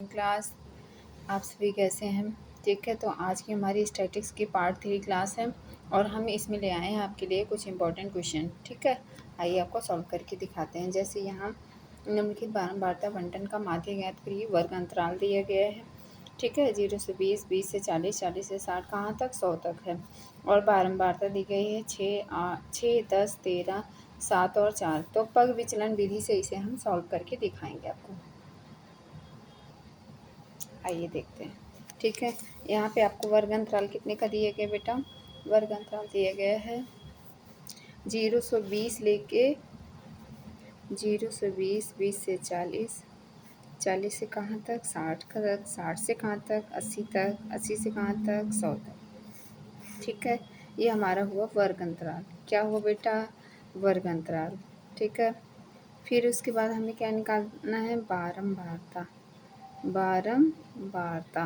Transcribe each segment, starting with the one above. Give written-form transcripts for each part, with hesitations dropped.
Class. आप सभी कैसे हैं? ठीक है, तो आज की हमारी स्टैटिक्स की पार्ट 3 क्लास है और हम इसमें ले आए हैं आपके लिए कुछ इंपॉर्टेंट क्वेश्चन। ठीक है, आइए आपको सॉल्व करके दिखाते हैं। जैसे यहाँ निम्नलिखित बारंबारता बंटन का माध्य ज्ञात करिए, वर्ग अंतराल दिया गया है। ठीक है, 0 से 20, 20 से 40, 40 से 60, कहाँ तक 100 तक है। और बारंबारता दी गई है 6, 10, 13, 7 और 4। तो पग विचलन विधि से इसे हम सॉल्व करके दिखाएंगे आपको। आइए देखते हैं। ठीक है, यहाँ पे आपको वर्ग अंतराल कितने का दिया गया बेटा? वर्ग अंतराल दिया गया है 0 से 20 लेके 0 से 20, 20 से 40, 40 से कहाँ तक 60 तक, 60 से कहाँ तक 80 तक, 80 से कहाँ तक 100 तक। ठीक है, ये हमारा हुआ वर्ग अंतराल। क्या हुआ बेटा? वर्ग अंतराल। ठीक है, फिर उसके बाद हमें क्या निकालना है? बारंबारता। बारंबारता।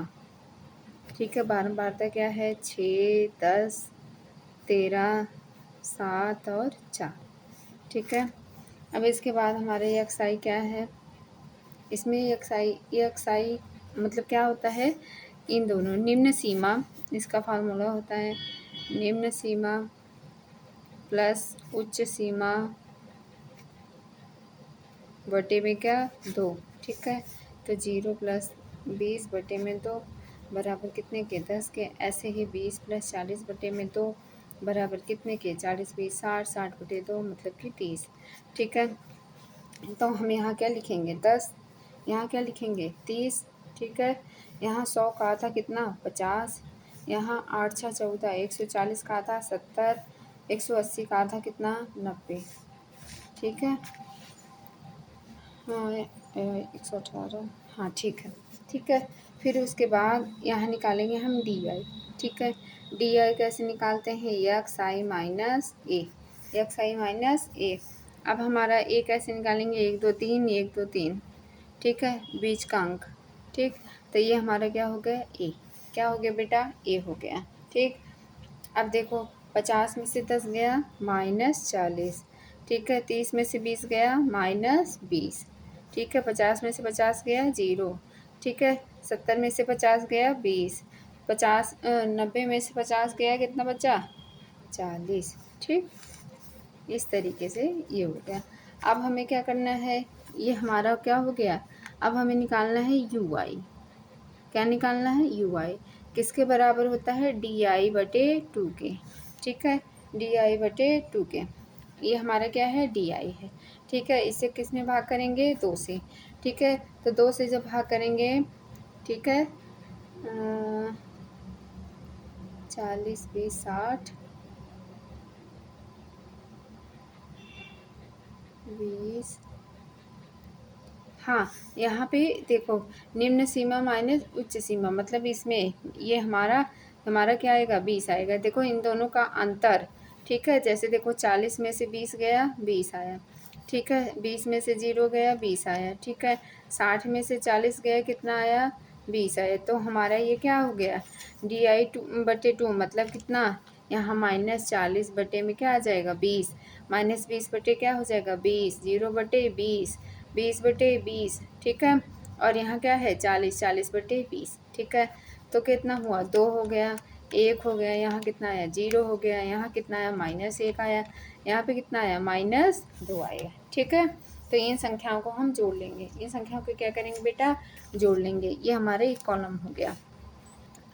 ठीक है, बारंबारता क्या है? 6, 10, 13, 7 और 4। ठीक है, अब इसके बाद हमारे यक्साई क्या है? इसमें यक्साई मतलब क्या होता है? इन दोनों निम्न सीमा, इसका फार्मूला होता है निम्न सीमा प्लस उच्च सीमा बटे में क्या? 2। ठीक है, तो 0 प्लस 20 बटे में 2 बराबर कितने के? 10 के। ऐसे ही 20 प्लस 40 बटे में 2 बराबर कितने के? 40, 20, 60, 60 बटे 2 मतलब कि 30। ठीक है, तो हम यहाँ क्या लिखेंगे? 10। यहाँ क्या लिखेंगे? 30। ठीक है, यहाँ 100 का था कितना? 50। यहाँ 8 6 14, 140 का था 70, 180 का था कितना? 90। ठीक है, हाँ 118। हाँ ठीक है। ठीक है, फिर उसके बाद यहाँ निकालेंगे हम डी आई। ठीक है, डी आई कैसे निकालते हैं? एक्स आई माइनस ए, एक्स आई माइनस ए। अब हमारा ए कैसे निकालेंगे? 1 2 3, 1 2 3। ठीक है, बीच का अंक। ठीक, तो ये हमारा क्या हो गया? ए। क्या हो गया बेटा? ए हो गया। ठीक, अब देखो 50 में से 10 गया -40। ठीक है, 30 में से 20 गया -20। ठीक है, 50 में से 50 गया 0। ठीक है, 70 में से 50 गया 20। 90 में से 50 गया कितना बचा? 40। ठीक, इस तरीके से ये हो गया। अब हमें क्या करना है? ये हमारा क्या हो गया? अब हमें निकालना है यू आई। क्या निकालना है? यू आई किसके बराबर होता है? डी आई बटे 2 के। ठीक है, डी आई बटे 2 के। ये हमारा क्या है? डी आई है। ठीक है, इसे किस में भाग करेंगे? 2 से। ठीक है, तो 2 से जब भाग करेंगे, ठीक है 40, 20, 60, 20। हाँ, यहाँ पे देखो निम्न सीमा माइनस उच्च सीमा, मतलब इसमें ये हमारा क्या आएगा? 20 आएगा। देखो इन दोनों का अंतर। ठीक है, जैसे देखो 40 में से 20 गया 20 आया। ठीक है, 20 में से 0 गया 20 आया। ठीक है, 60 में से 40 गया कितना आया? 20 आया। तो हमारा ये क्या हो गया? डी आई 2 बटे 2 मतलब कितना? यहाँ -40 बटे में क्या आ जाएगा? 20। -20 बटे क्या हो जाएगा? 20। 0 बटे 20, 20 बटे 20। ठीक है, और यहाँ क्या है? 40, 40 बटे 20। ठीक है, तो कितना हुआ? 2 हो गया, 1 हो गया, यहाँ कितना आया? 0 हो गया, यहाँ कितना आया? -1 आया, यहाँ पे कितना आया? -2 आएगा। ठीक है, तो इन संख्याओं को हम जोड़ लेंगे। इन संख्याओं को क्या करेंगे बेटा? जोड़ लेंगे। ये हमारे एक कॉलम हो गया।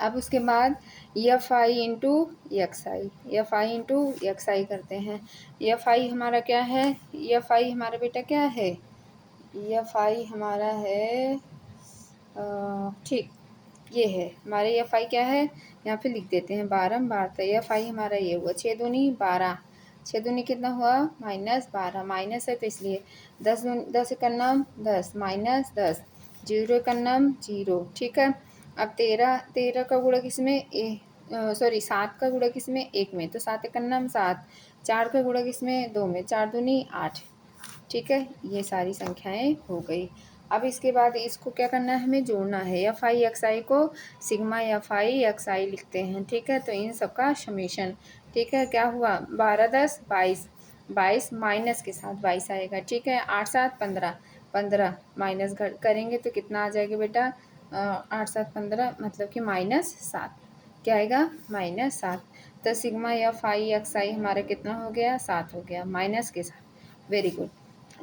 अब उसके बाद F I into X I, F I into X I करते हैं। एफ आई हमारा क्या है? एफ आई हमारा बेटा क्या है? एफ आई हमारा है ठीक, ये है हमारे एफ आई क्या है? यहाँ पे लिख देते हैं बारंबारता। एफ आई हमारा ये हुआ 6 दूनी 12, 6 दूनी कितना हुआ? -12। माइनस है तो इसलिए 10 का नाम 10 -10, 0 का नाम 0। ठीक है, अब 13 का गुणा किसमें? सॉरी 7 का गुणा किसमें? 1 में, तो 7 का नाम 7। 4 का गुणा किसमें? 2 में, 4 दूनी 8। ठीक है, ये सारी संख्याएं हो गई। अब इसके बाद इसको क्या करना है? हमें जोड़ना है। एफ आई एक्स आई को सिग्मा एफ आई एक्स आई लिखते हैं। ठीक है, तो इन सबका समेशन। ठीक है, क्या हुआ? 12 10 22, 22 माइनस के साथ 22 आएगा। ठीक है, 8 7 15, 15 माइनस करेंगे तो कितना आ जाएगा बेटा? 8 7 15 मतलब कि -7। क्या आएगा? -7। तो सिग्मा एफ आई एक्स आई हमारा कितना हो गया? 7 हो गया, माइनस के साथ। Very good.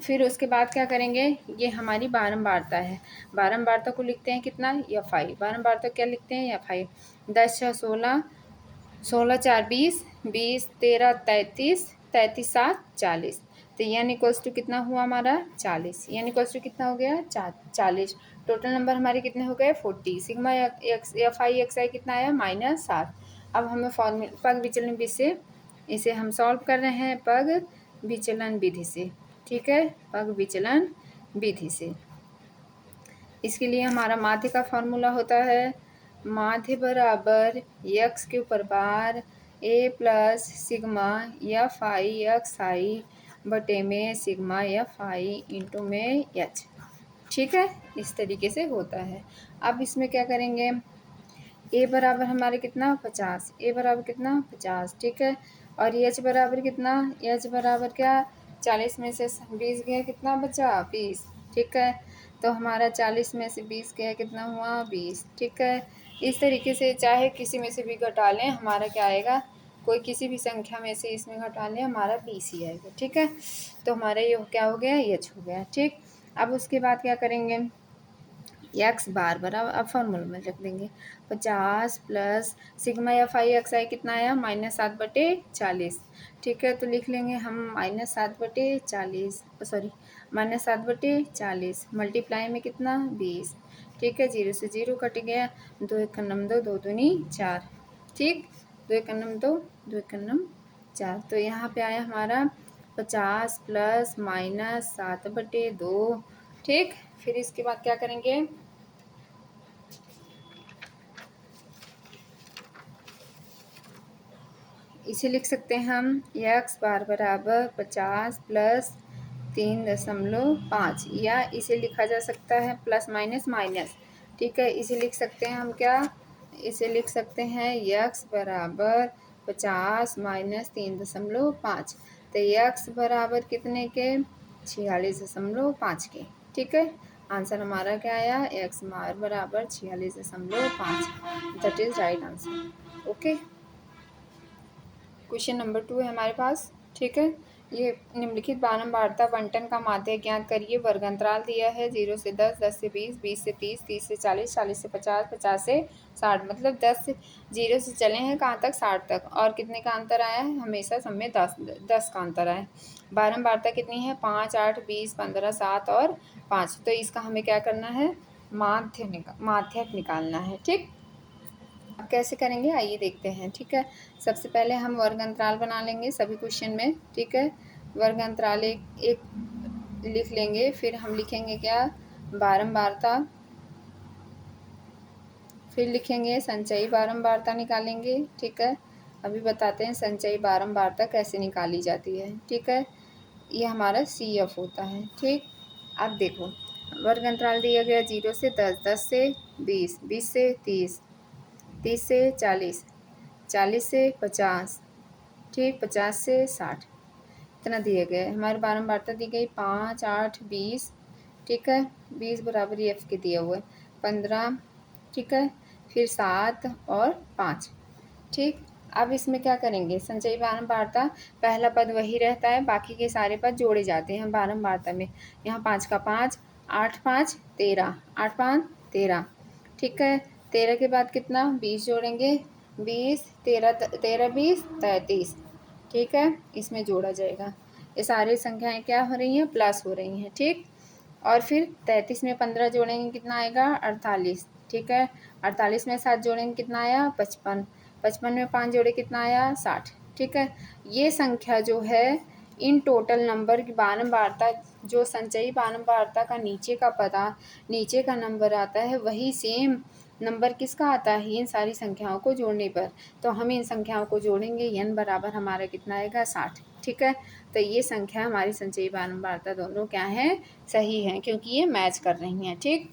फिर उसके बाद क्या करेंगे? ये हमारी बारंबारता है। बारंबारता को लिखते हैं कितना? F I. बारंबारता क्या लिखते हैं? F I. 10 6 16, 16 4 20, 20 13 33, 33 7 40। तो एन इक्वल्स टू कितना हुआ हमारा? 40। एन इक्वल्स टू कितना हो गया? 40। टोटल नंबर हमारे कितने हो गए? 40। Sigma X F I X I कितना आया? -7। अब हमें फॉर्मूला पग विचलन विधि से इसे हम सॉल्व कर रहे हैं, पग विचलन विधि से। ठीक है, पग विचलन विधि से। इसके लिए हमारा माध्य का फॉर्मूला होता है, माध्य बराबर यक्स के ऊपर bar A plus sigma F I X I बटे में सिग्मा एफ आई इंटू में एच। ठीक है, इस तरीके से होता है। अब इसमें क्या करेंगे? ए बराबर हमारे कितना? 50। ए बराबर कितना? 50। ठीक है, और एच बराबर कितना? एच बराबर क्या? 40 में से 20 गया, कितना बचा? 20। ठीक है, तो हमारा 40 में से 20 गया, कितना हुआ? 20। ठीक है, इस तरीके से चाहे किसी में से भी घटा लें, हमारा क्या आएगा? कोई किसी भी संख्या में से इसमें घटा लें, हमारा 20 ही आएगा। ठीक है, तो हमारा ये क्या हो गया? एच हो गया। ठीक, अब उसके बाद क्या करेंगे? एक्स बार बराबर, अब फॉर्मूला में रख देंगे 50 plus sigma F I X I कितना आया? -7/40। ठीक है, तो लिख लेंगे हम -7/40, सॉरी -7/40 मल्टीप्लाई में कितना? 20। ठीक है, 0 से 0 कट गया, 2 1 2, 2 दूनी 4। ठीक, 2 1 2, 2 1 4। तो यहाँ पे आया हमारा 50 प्लस -7/2। ठीक, फिर इसके बाद क्या करेंगे? इसे लिख सकते हैं हम एक्स बार बराबर 50 प्लस 3.5, या इसे लिखा जा सकता है प्लस माइनस माइनस। ठीक है, इसे लिख सकते हैं हम क्या? इसे लिख सकते हैं एक्स बराबर 50 माइनस 3.5। तो एक्स बराबर कितने के? 46.5 के। ठीक है, आंसर हमारा क्या आया? एक्स बार बराबर 46.5। That is right answer. Okay, question number 2 है हमारे पास। ठीक है, ये निम्नलिखित बारंबारता बंटन का माध्य ज्ञात करिए। वर्ग अंतराल दिया है 0 से 10, 10 से 20, 20 से 30, 30 से 40, 40 से 50, 50 से 60। मतलब 0 से चले हैं कहाँ तक? 60 तक। और कितने का अंतर आया है? हमेशा सब में 10 का अंतर आया है। बारंबारता कितनी है? 5 8 20 15 7 और 5। तो इसका हमें क्या करना है? माध्यक निकालना है। ठीक, अब कैसे करेंगे आइए देखते हैं। ठीक है, सबसे पहले हम वर्ग अंतराल बना लेंगे सभी क्वेश्चन में। ठीक है, वर्ग अंतराल एक लिख लेंगे, फिर हम लिखेंगे क्या? बारंबारता, फिर लिखेंगे संचयी बारंबारता निकालेंगे। ठीक है, अभी बताते हैं संचयी बारंबारता कैसे निकाली जाती है। ठीक है, ये हमारा सी एफ होता है। ठीक, अब देखो वर्ग अंतराल दिया गया 0 से 10, 10 से 20, 20 से 30, 30 से 40, 40 से 50। ठीक, 50 से 60। इतना दिए गए। हमारी बारंबारता दी गई 5 8 20। ठीक है, 20 बराबर एफ के दिया हुआ है 15। ठीक है, फिर 7 और 5। ठीक, अब इसमें क्या करेंगे? संचयी बारंबारता पहला पद वही रहता है, बाकी के सारे पद जोड़े जाते हैं बारंबारता में। यहाँ 5 का 5, 8 5 13, 8 5 13। ठीक है, 13 के बाद कितना? 20 जोड़ेंगे, 20 13 13 20 33। ठीक है, इसमें जोड़ा जाएगा। ये सारी संख्याएं क्या हो रही हैं? प्लस हो रही हैं। ठीक, और फिर 33 में 15 जोड़ेंगे, कितना आएगा? 48। ठीक है, 48 में 7 जोड़ेंगे, कितना आया? 55। 55 में 5 जोड़े, कितना आया? 60। ठीक है, ये संख्या जो है इन टोटल नंबर की बारंबारता, जो संचयी बारंबारता का नीचे का नंबर आता है, वही सेम नंबर किसका आता है? इन सारी संख्याओं को जोड़ने पर। तो हम इन संख्याओं को जोड़ेंगे, n बराबर हमारा कितना आएगा? 60। ठीक है, तो ये संख्या हमारी संचयी बारंबारता दोनों क्या है? सही हैं, क्योंकि ये मैच कर रही हैं। ठीक,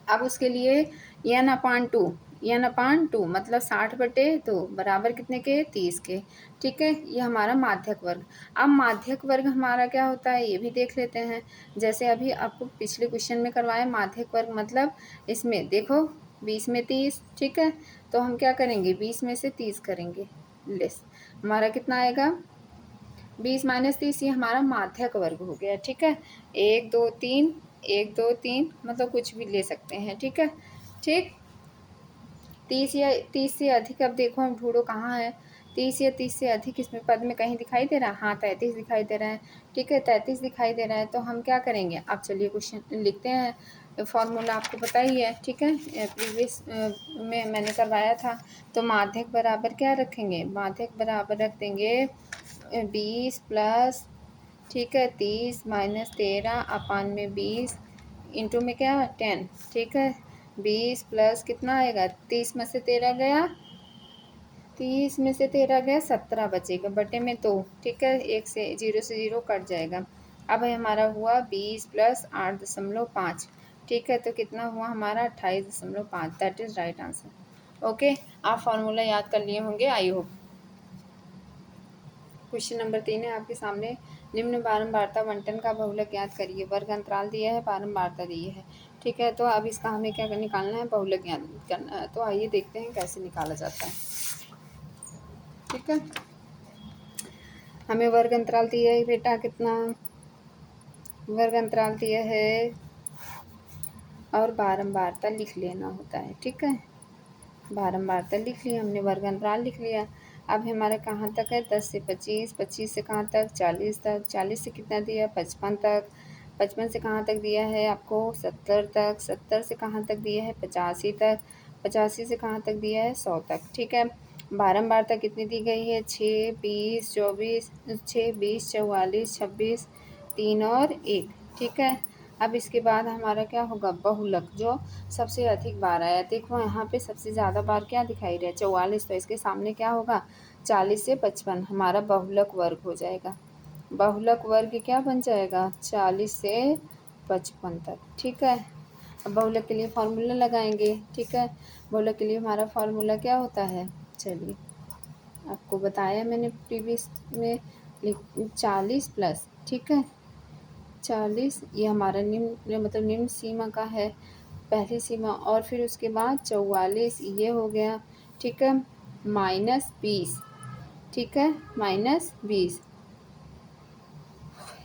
अब उसके लिए n/2, एन अपान 2 मतलब 60/2 बराबर कितने के, 30 के। ठीक है, ये हमारा माध्यक वर्ग। अब माध्यक वर्ग हमारा क्या होता है ये भी देख लेते हैं। जैसे अभी आपको पिछले क्वेश्चन में करवाया माध्यक वर्ग मतलब इसमें देखो 20 में 30, ठीक है, तो हम क्या करेंगे 20 में से 30 करेंगे लेस, हमारा कितना आएगा 20 माइनस 30, ये हमारा माध्यक वर्ग हो गया। ठीक है, 1 2 3, 1 2 3 मतलब कुछ भी ले सकते हैं। ठीक है, ठीक, 30 या 30 से अधिक, अब देखो हम ढूंढो कहाँ है 30 या 30 से अधिक, इसमें पद में कहीं दिखाई दे रहा है, हाँ 33 दिखाई दे रहा है। ठीक है, 33 दिखाई दे रहा है, तो हम क्या करेंगे, अब चलिए क्वेश्चन लिखते हैं। फॉर्मूला आपको पता ही है, ठीक है, प्रीवियस में मैंने करवाया था। तो माध्यक बराबर क्या रखेंगे, माध्यक बराबर रख देंगे 20 प्लस, ठीक है, 30 माइनस 13 अपान में 20 इंटू में क्या 10। ठीक है, 20 प्लस कितना आएगा, 30 में से 13 गया, 30 में से 13 गया, 17 बचेगा बटे में 2। ठीक है, 1 से 0 से 0 कट जाएगा। अब हमारा हुआ 20 प्लस 8.5। ठीक है, तो कितना हुआ हमारा 28.5, that is right answer. Okay, आप फॉर्मूला याद कर लिए होंगे आई होप। क्वेश्चन नंबर 3 है आपके सामने, निम्न बारंबारता बंटन का बहुलक ज्ञात करिए। वर्ग अंतराल दिया है, बारंबारता दी है। ठीक है, तो अब इसका हमें क्या निकालना है, बहुलक ज्ञात करना है। तो आइए देखते हैं कैसे निकाला जाता है। ठीक है, हमें वर्ग अंतराल दिया है बेटा, कितना वर्ग अंतराल दिया है और बारंबारता लिख लेना होता है। ठीक है, बारंबारता लिख लिया हमने, वर्ग अंतराल लिख लिया। अब हमारा कहाँ तक है, 10 से 25, 25 से कहाँ तक 40 तक, 40 से कितना दिया 55 तक, 55 से कहाँ तक दिया है आपको 70 तक, 70 से कहाँ तक दिया है 85 तक, 85 से कहाँ तक दिया है 100 तक। ठीक है, बारंबारता कितनी दी गई है 6 20 24, 6 20 44 26, 3 और 1। ठीक है, अब इसके बाद हमारा क्या होगा, बहुलक जो सबसे अधिक बार आया। देखो यहाँ पे सबसे ज़्यादा बार क्या दिखाई रहा है 44, तो इसके सामने क्या होगा 40 से 55, हमारा बहुलक वर्ग हो जाएगा। बहुलक वर्ग क्या बन जाएगा 40 से 55 तक। ठीक है, अब बहुलक के लिए फॉर्मूला लगाएंगे। ठीक है, बहुलक के लिए हमारा फॉर्मूला क्या होता है, चलिए आपको बताया मैंने प्रीवियस में, 40 प्लस, ठीक है 40, ये हमारा निम्न मतलब निम्न सीमा का है पहली सीमा, और फिर उसके बाद 44 ये हो गया। ठीक है, माइनस 20, ठीक है माइनस 20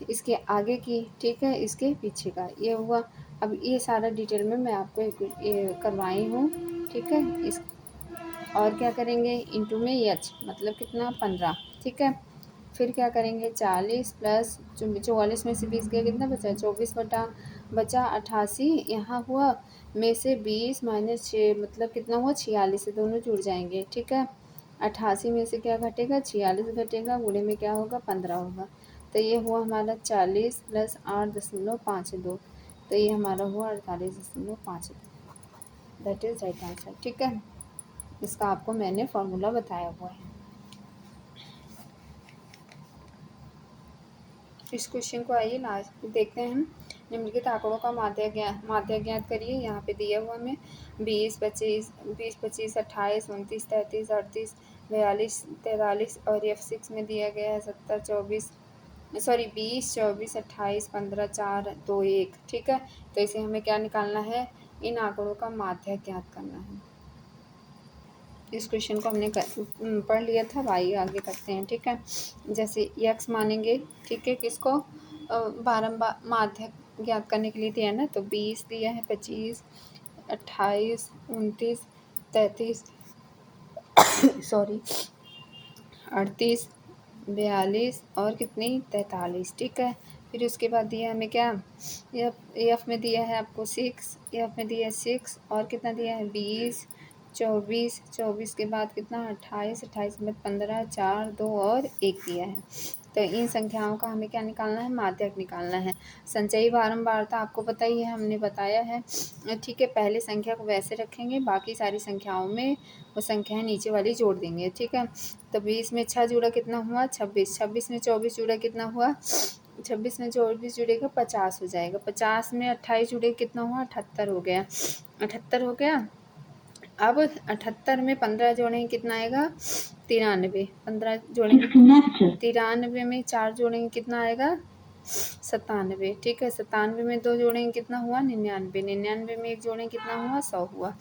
इसके आगे की, ठीक है इसके पीछे का ये हुआ। अब ये सारा डिटेल में मैं आपको करवाई हूँ। ठीक है, इस और क्या करेंगे इंटू में एच मतलब कितना 15। ठीक है, फिर क्या करेंगे 40 प्लस 44 में से 20 गया, कितना बचा 24 बचा 88, यहाँ हुआ में से 20 माइनस 6 मतलब कितना हुआ 46 से दोनों जुड़ जाएंगे। ठीक है, 88 में से क्या घटेगा 46 घटेगा, गुणे में क्या होगा 15 होगा, तो ये हुआ हमारा 40 प्लस 8.52, तो ये हमारा हुआ 48.52, दैट इज़ राइट आंसर। ठीक है, इसका आपको मैंने फॉर्मूला बताया हुआ है। इस क्वेश्चन को आइए लास्ट देखते हैं हम। निम्नलिखित आंकड़ों का माध्य ज्ञात करिए। यहाँ पे दिया हुआ हमें 20 25 28 29 33 38 42 43, और F6 में दिया गया है 20 24 28 15 4 2 1। ठीक है, तो इसे हमें क्या निकालना है, इन आंकड़ों का माध्य ज्ञात करना है। इस क्वेश्चन को हमने पढ़ लिया था, आइए आगे करते हैं। ठीक है, जैसे यक्स मानेंगे, ठीक है किसको बारंबार माध्य ज्ञात करने के लिए दिया है ना, तो 20 दिया है 25 28 29 33 सॉरी 38 42 और कितनी 43। ठीक है, फिर उसके बाद दिया हमें क्या, एफ में दिया है आपको 6, एफ में दिया है 6 और कितना दिया है 20 24 24 के बाद कितना 28 28 के बाद 15 4 2 और 1 दिया है। तो इन संख्याओं का हमें क्या निकालना है, माध्यक निकालना है। संचयी बारंबारता आपको पता ही है, हमने बताया है। ठीक है, पहले संख्या को वैसे रखेंगे, बाकी सारी संख्याओं में वो संख्याएं नीचे वाली जोड़ देंगे। ठीक है, तो 20 में 6 जुड़ा कितना हुआ 26, 26 में 24 जुड़ा कितना हुआ 26 में 24 जुड़ेगा 50 हो जाएगा, 50 में 28 जुड़े कितना हुआ 78 हो गया, 78 हो गया। अब 78 में 15 जोड़ेंगे कितना आएगा 93, 15 जोड़ेंगे 93 में 4 जोड़ेंगे कितना आएगा 97, ठीक है। 97 में 2 जोड़ेंगे कितना हुआ 99, 99 में 1 जोड़ेंगे कितना हुआ 100 हुआ।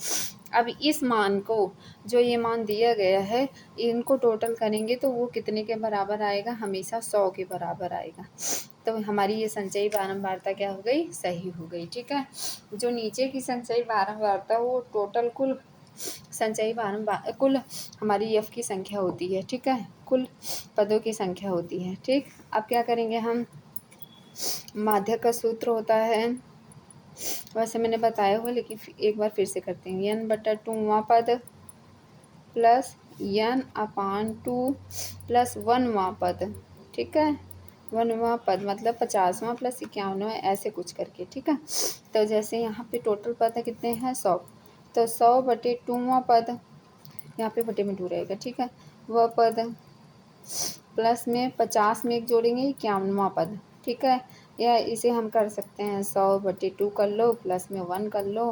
अब इस मान को, जो ये मान दिया गया है, इनको टोटल करेंगे तो वो कितने के बराबर आएगा, हमेशा 100 के बराबर आएगा। तो हमारी ये संचयी बारंबारता क्या हो गई, सही हो गई, ठीक है। जो नीचे की संचयी बारंबारता वो टोटल कुल संचयी बारंबार कुल हमारी एफ की संख्या होती है, ठीक है, कुल पदों की संख्या होती है, ठीक। अब क्या करेंगे हम, माध्य का सूत्र होता है, वैसे मैंने बताया हुआ लेकिन एक बार फिर से करते हैं, n/2वां पद प्लस n/2 प्लस 1वां पद, ठीक है। 1वां पद मतलब 50वां प्लस 51वां, ऐसे कुछ करके, ठीक है। तो जैसे यहाँ पे टोटल पद कितने हैं 100, तो 100/2वां पद, यहाँ पे बटे में 2 रहेगा, ठीक है, वह पद प्लस में 50 में 1 जोड़ेंगे 51वां पद, ठीक है। या इसे हम कर सकते हैं 100/2 कर लो प्लस में 1 कर लो,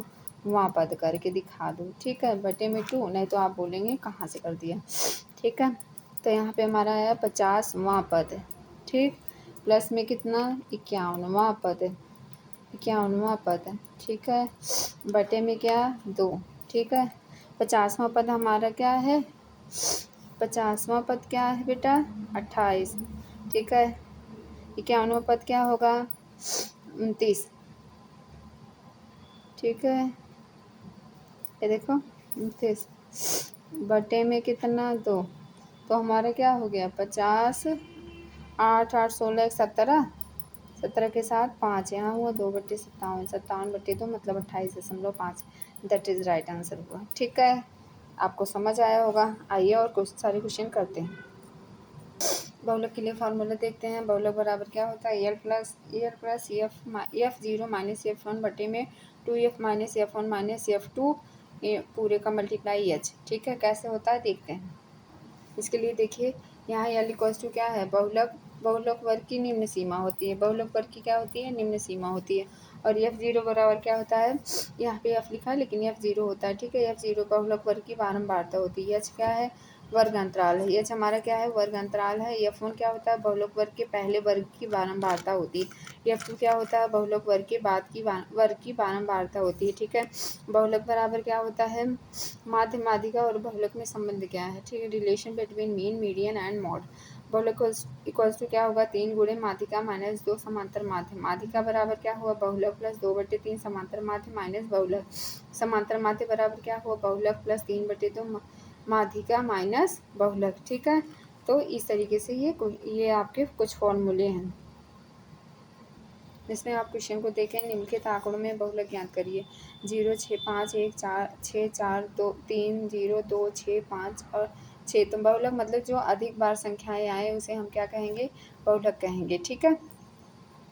वहाँ पद करके दिखा दो, ठीक है, बटे में 2, नहीं तो आप बोलेंगे कहाँ से कर दिया, ठीक है। तो यहाँ पे हमारा आया 50वां पद, ठीक, प्लस में कितना 51वां पद, 51वां पद, ठीक है, बटे में क्या 2, ठीक है। 50वां पद हमारा क्या है, 50वां पद क्या है बेटा 28, ठीक है। 51वां पद क्या होगा 29, ठीक है, ये देखो 29 बटे में कितना 2, तो हमारा क्या हो गया 50, 8 8 16 17, 17 के साथ 5 यहाँ हुआ 2/57, 57/2 मतलब 28.5, दैट इज़ राइट आंसर हुआ, ठीक है। आपको समझ आया होगा। आइए और कुछ सारे क्वेश्चन करते हैं। बहुलक के लिए फार्मूला देखते हैं। बहुलक बराबर क्या होता है, L plus F0 minus F1 बटे में 2F minus F1 minus F2 पूरे का मल्टीप्लाई H, ठीक है। कैसे होता है देखते हैं। इसके लिए देखिए यहाँ L इक्वल्स टू क्या है, बहुलक वर्ग की निम्न सीमा होती है, बहुलक वर्ग की क्या होती है, निम्न सीमा होती है। और F0 बराबर क्या होता है, यहाँ पे F लिखा है लेकिन F0 होता है, ठीक है। F0 बहुलक वर्ग की बारंबारता होती है। H क्या है, वर्ग अंतराल है, H हमारा क्या है, वर्ग अंतराल है। F1 क्या होता है, बहुलक वर्ग के पहले वर्ग की बारंबारता होती है। F2 क्या होता है, बहुलक वर्ग के बाद की वर्ग की बारंबारता होती है, ठीक है। बहुलक बराबर क्या होता है, माध्य, माध्यिका और बहुलक में संबंध क्या है, ठीक है, relation between mean, median and mod. बहुलक इक्वल्स टू क्या होगा, 3 गुणे माध्यिका माइनस 2 समांतर माध्य। माध्यिका बराबर क्या हुआ, बहुलक प्लस 2/3 समांतर माध्य माइनस बहुलक। समांतर माध्य बराबर क्या हुआ, बहुलक प्लस 3/2 माध्यिका माइनस बहुलक, ठीक है। तो इस तरीके से ये आपके कुछ फॉर्मूले हैं जिसमें आप क्वेश्चन को देखें। निम्नलिखित आंकड़ों में बहुलक ज्ञात करिए। 0 6 5 1 4 6 4 2 3 0 2 6 5 और 6। तो बहुलक मतलब जो अधिक बार संख्याएं आए उसे हम क्या कहेंगे, बहुलक कहेंगे, ठीक है।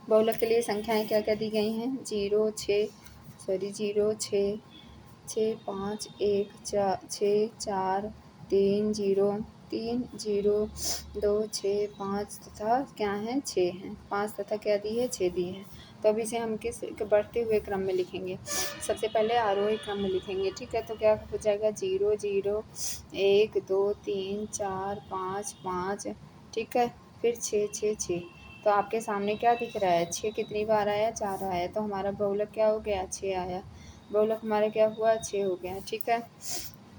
बहुलक के लिए संख्याएं क्या क्या दी गई हैं, 0 6 5 1 6 4 3 0 3 0 2 6 5 तथा क्या है 6 हैं, 5 तथा क्या दी है 6 दी है। तो अभी से हम किस बढ़ते हुए क्रम में लिखेंगे, सबसे पहले आरोही क्रम में लिखेंगे, ठीक है। तो क्या हो जाएगा 0 0 1 2 3 4 5 5, ठीक है, फिर 6 6 6। तो आपके सामने क्या दिख रहा है, 6 कितनी बार आया, 4 आया, तो हमारा बहुलक क्या हो गया 6 आया। बहुलक हमारा क्या हुआ 6 हो गया, ठीक है,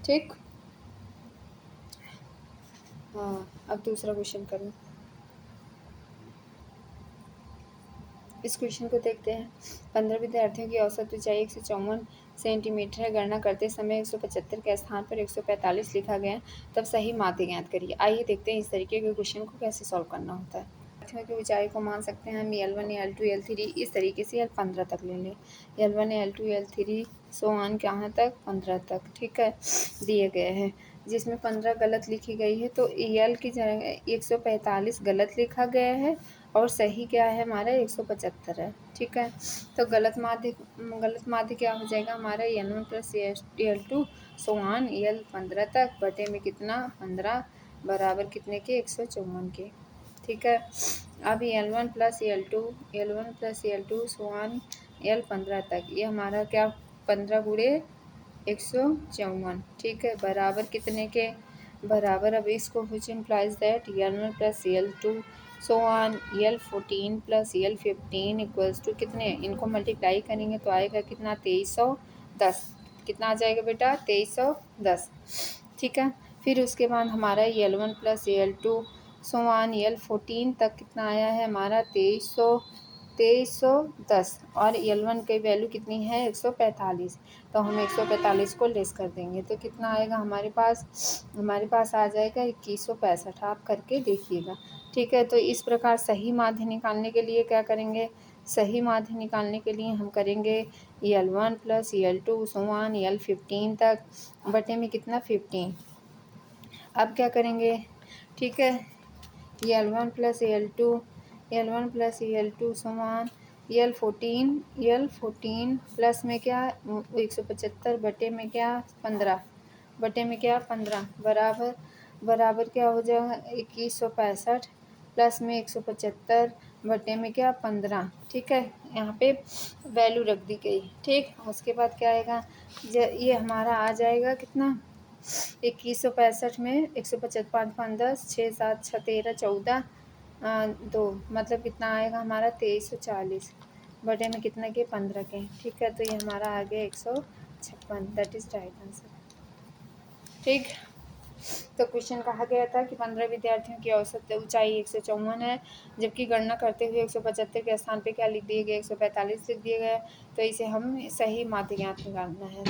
ठीक। हाँ, अब दूसरा क्वेश्चन करें। इस क्वेश्चन को देखते हैं। 15 विद्यार्थियों की औसत ऊंचाई 154 सेंटीमीटर है। गणना करते समय 175 के स्थान पर 145 लिखा गया, तब सही माध्य ज्ञात करिए। आइए देखते हैं इस तरीके के क्वेश्चन को कैसे सॉल्व करना होता है। विद्यार्थियों की ऊंचाई को मान सकते हैं हम L1 L2 L3 इस तरीके से L15 तक ले लें। L1 L2 L3 so on कहाँ तक 15 तक, ठीक है, दिए गए हैं। जिसमें 15 गलत लिखी गई है तो L की जगह 145 गलत लिखा गया है और सही क्या है हमारा 175 है, ठीक है। तो गलत माध्य क्या हो जाएगा हमारा L1 plus L2 so on L15 तक बटे में कितना 15 बराबर कितने के 154 के, ठीक है। अब L1 plus L2 so on L15 तक, ये हमारा क्या 15 गुणे 154, ठीक है, बराबर कितने के बराबर। अब इसको which implies that L1 plus L2 so on L14 plus L15 equals to कितने, इनको मल्टीप्लाई करेंगे तो आएगा कितना 2310। कितना आ जाएगा बेटा 2310, ठीक है। फिर उसके बाद हमारा L1 plus L2 so on L14 तक कितना आया है हमारा 2310 और L1 की वैल्यू कितनी है 145, तो हम 145 को लेस कर देंगे तो कितना आएगा हमारे पास आ जाएगा 2165। आप करके देखिएगा, ठीक है। तो इस प्रकार सही माध्य निकालने के लिए क्या करेंगे, सही माध्य निकालने के लिए हम करेंगे L1 plus L2 so on L15 तक बटे में कितना 15। अब क्या करेंगे, ठीक है, L1 प्लस L2 समान L14 प्लस में क्या 175 बटे में क्या 15 बराबर क्या हो जाएगा 2165 प्लस में 175 बटे में क्या 15, ठीक है। यहाँ पे वैल्यू रख दी गई, ठीक। उसके बाद क्या आएगा, ये हमारा आ जाएगा कितना 2165 में 175 5 5 10 6 7 6 13 14 2 मतलब कितना आएगा हमारा 2340 बटे में कितना के 15 के, ठीक है। तो ये हमारा आ गया 156, दैट इज राइट आंसर, ठीक। तो क्वेश्चन कहा गया था कि 15 विद्यार्थियों की औसत ऊंचाई 154 है, जबकि गणना करते हुए 175 के स्थान पे क्या लिख दिए गए 145 लिख दिए गए। तो इसे हम सही माध्य ज्ञात निकालना है।